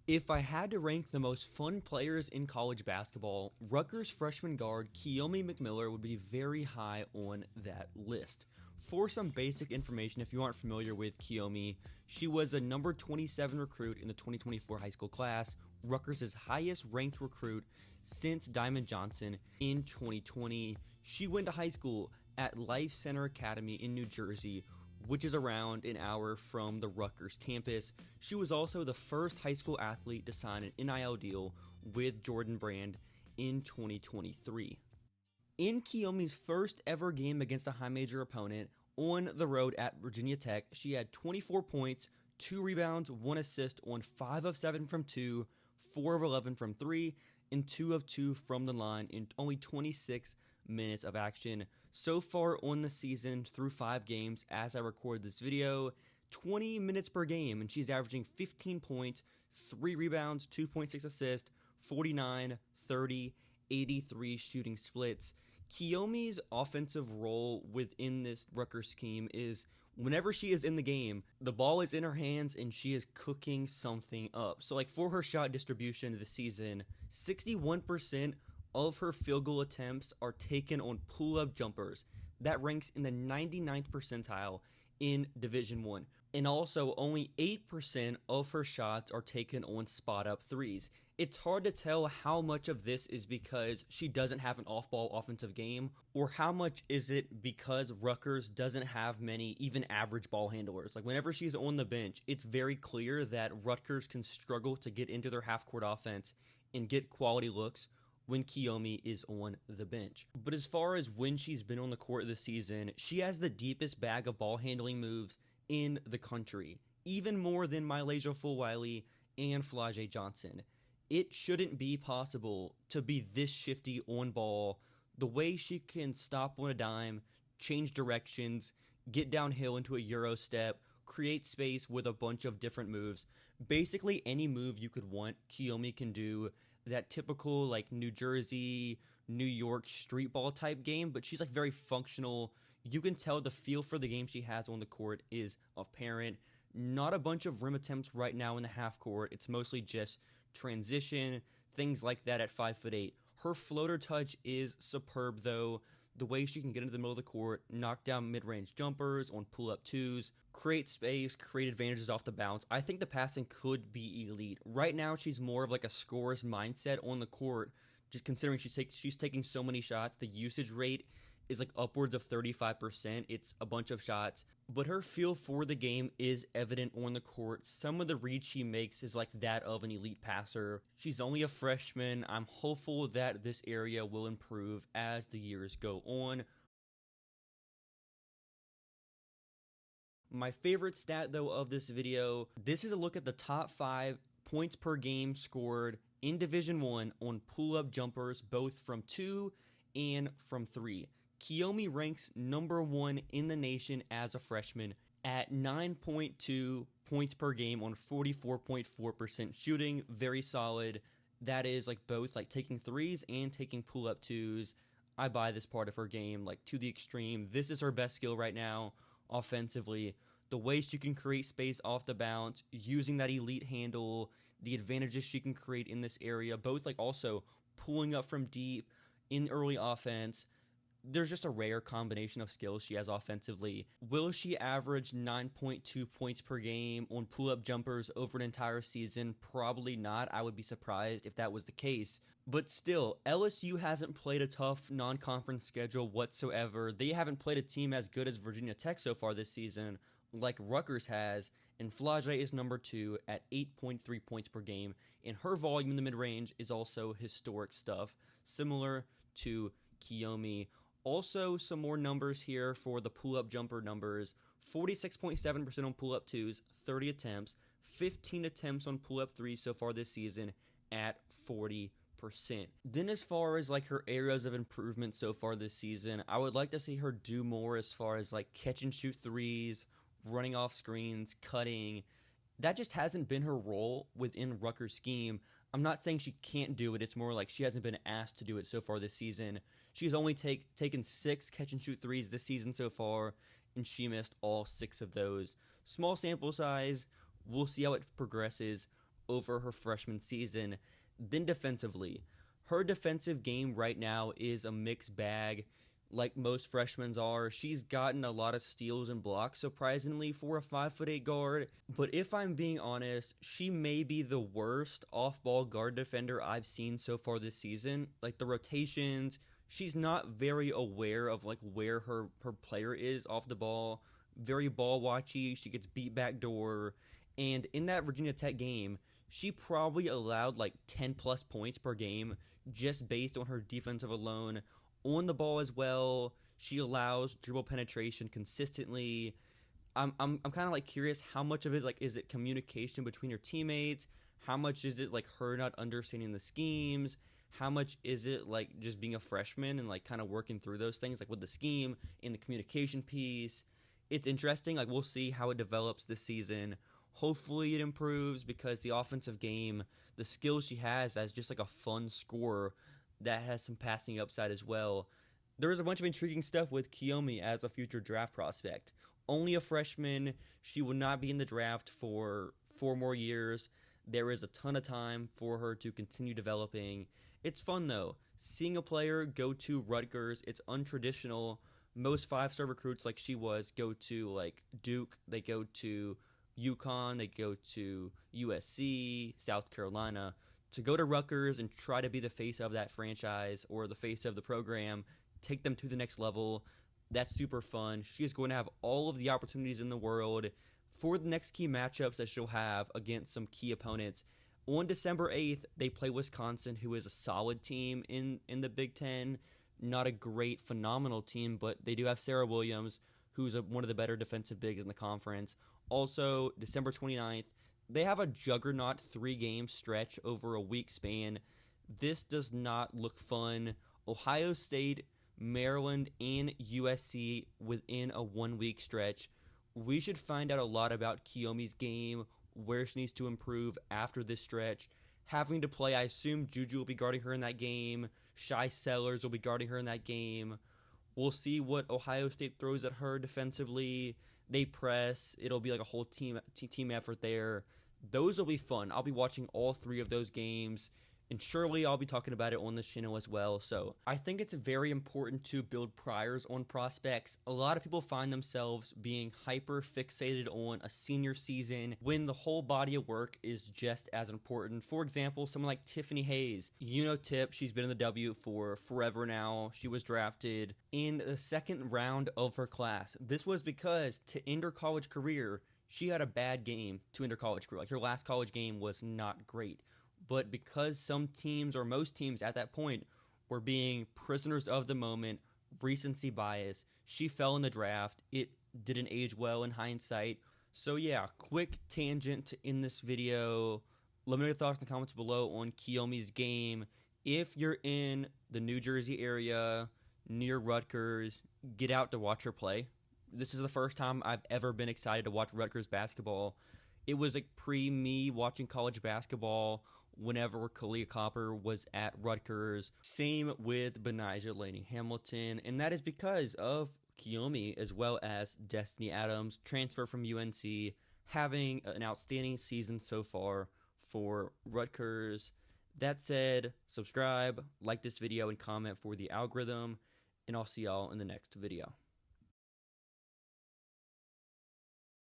If I had to rank the most fun players in college basketball, Rutgers freshman guard Kiyomi McMiller would be very high on that list. For some basic information, if you aren't familiar with Kiyomi, she was a number 27 recruit in the 2024 high school class, Rutgers' highest ranked recruit since Diamond Johnson in 2020. She went to high school at Life Center Academy in New Jersey, which is around an hour from the Rutgers campus. She was also the first high school athlete to sign an NIL deal with Jordan Brand in 2023. In Kiyomi's first ever game against a high major opponent on the road at Virginia Tech, she had 24 points, 2 rebounds, 1 assist on 5 of 7 from 2, 4 of 11 from 3, and 2 of 2 from the line in only 26 minutes of action. So far on the season, through 5 games as I record this video, 20 minutes per game, and she's averaging 15 points, 3 rebounds, 2.6 assists, 49, 30, 83 shooting splits. Kiyomi's offensive role within this Rutgers scheme is whenever she is in the game, the ball is in her hands and she is cooking something up. So like for her shot distribution this season, 61% of her field goal attempts are taken on pull-up jumpers. That ranks in the 99th percentile in Division I. And also, only 8% of her shots are taken on spot-up threes. It's hard to tell how much of this is because she doesn't have an off-ball offensive game, or how much is it because Rutgers doesn't have many even average ball handlers. Like whenever she's on the bench, it's very clear that Rutgers can struggle to get into their half-court offense and get quality looks when Kiyomi is on the bench. But as far as when she's been on the court this season, she has the deepest bag of ball handling moves in the country, even more than Mylasia Fulwiley and Flau'jae Johnson. It shouldn't be possible to be this shifty on ball. The way she can stop on a dime, change directions, get downhill into a Euro step, create space with a bunch of different moves. Basically any move you could want, Kiyomi can do. That typical like New Jersey, New York street ball type game, but she's like very functional. You can tell the feel for the game she has on the court is apparent. Not a bunch of rim attempts right now in the half court. It's mostly just transition, things like that at 5'8". Her floater touch is superb though. The way she can get into the middle of the court, knock down mid-range jumpers on pull-up twos, create space, create advantages off the bounce. I think the passing could be elite. Right now, she's more of like a scorer's mindset on the court, just considering she's taking so many shots. The usage rate is like upwards of 35%. It's a bunch of shots, but her feel for the game is evident on the court. Some of the reads she makes is like that of an elite passer. She's only a freshman. I'm hopeful that this area will improve as the years go on. My favorite stat though of this video, this is a look at the top 5 points per game scored in Division I on pull-up jumpers, both from 2 and from 3. Kiyomi ranks number 1 in the nation as a freshman at 9.2 points per game on 44.4% shooting. Very solid. That is like both like taking threes and taking pull-up twos. I buy this part of her game like to the extreme. This is her best skill right now offensively. The way she can create space off the bounce, using that elite handle, the advantages she can create in this area, both like also pulling up from deep in early offense. There's just a rare combination of skills she has offensively. Will she average 9.2 points per game on pull-up jumpers over an entire season? Probably not. I would be surprised if that was the case. But still, LSU hasn't played a tough non-conference schedule whatsoever. They haven't played a team as good as Virginia Tech so far this season, like Rutgers has, and Flau'jae is number 2 at 8.3 points per game, and her volume in the mid-range is also historic stuff, similar to Kiyomi. Also, some more numbers here for the pull-up jumper numbers. 46.7% on pull-up twos, 30 attempts. 15 attempts on pull-up threes so far this season at 40%. Then as far as like her areas of improvement so far this season, I would like to see her do more as far as like catch and shoot threes, running off screens, cutting. That just hasn't been her role within Rutgers' scheme. I'm not saying she can't do it. It's more like she hasn't been asked to do it so far this season. She's only taken 6 catch-and-shoot threes this season so far, and she missed all 6 of those. Small sample size. We'll see how it progresses. over her freshman season. Then defensively, her defensive game right now is a mixed bag. Like most freshmen are, she's gotten a lot of steals and blocks, surprisingly, for a 5'8" guard. But if I'm being honest, she may be the worst off-ball guard defender I've seen so far this season. Like the rotations, she's not very aware of like where her player is off the ball. Very ball watchy. She gets beat back door. And in that Virginia Tech game, she probably allowed like 10 plus points per game just based on her defensive alone. On the ball as well, she allows dribble penetration consistently. I'm kind of like curious how much of it is it communication between her teammates? How much is it like her not understanding the schemes? How much is it like just being a freshman and like kind of working through those things like with the scheme and the communication piece? It's interesting. Like we'll see how it develops this season. Hopefully it improves because the offensive game, the skills she has as just like a fun scorer that has some passing upside as well. There is a bunch of intriguing stuff with Kiyomi as a future draft prospect. Only a freshman, she will not be in the draft for 4 more years. There is a ton of time for her to continue developing. It's fun though. Seeing a player go to Rutgers, it's untraditional. Most 5-star recruits like she was go to like Duke, they go to UConn, they go to USC, South Carolina. To go to Rutgers and try to be the face of that franchise or the face of the program, take them to the next level, that's super fun. She is going to have all of the opportunities in the world for the next key matchups that she'll have against some key opponents. On December 8th, they play Wisconsin, who is a solid team in the Big Ten. Not a great, phenomenal team, but they do have Sarah Williams, who's one of the better defensive bigs in the conference. Also, December 29th, they have a juggernaut 3-game stretch over a week span. This does not look fun. Ohio State, Maryland, and USC within a 1-week stretch. We should find out a lot about Kiyomi's game, where she needs to improve after this stretch. Having to play, I assume Juju will be guarding her in that game. Shai Sellers will be guarding her in that game. We'll see what Ohio State throws at her defensively. They press. It'll be like a whole team effort there. Those will be fun. I'll be watching all 3 of those games, and surely I'll be talking about it on this channel as well. So I think it's very important to build priors on prospects. A lot of people find themselves being hyper fixated on a senior season when the whole body of work is just as important. For example, someone like Tiffany Hayes. You know Tip, she's been in the W for forever now. She was drafted in the 2nd round of her class. This was because to end her college career, she had a bad game to end her college career. Like her last college game was not great. But because some teams or most teams at that point were being prisoners of the moment, recency bias, she fell in the draft. It didn't age well in hindsight. So yeah, quick tangent to end this video. Let me know your thoughts in the comments below on Kiyomi's game. If you're in the New Jersey area, near Rutgers, get out to watch her play. This is the first time I've ever been excited to watch Rutgers basketball. It was like pre-me watching college basketball whenever Kalia Copper was at Rutgers. Same with Benijah Laney Hamilton, and that is because of Kiyomi as well as Destiny Adams, transfer from UNC, having an outstanding season so far for Rutgers. That said, subscribe, like this video, and comment for the algorithm, and I'll see y'all in the next video.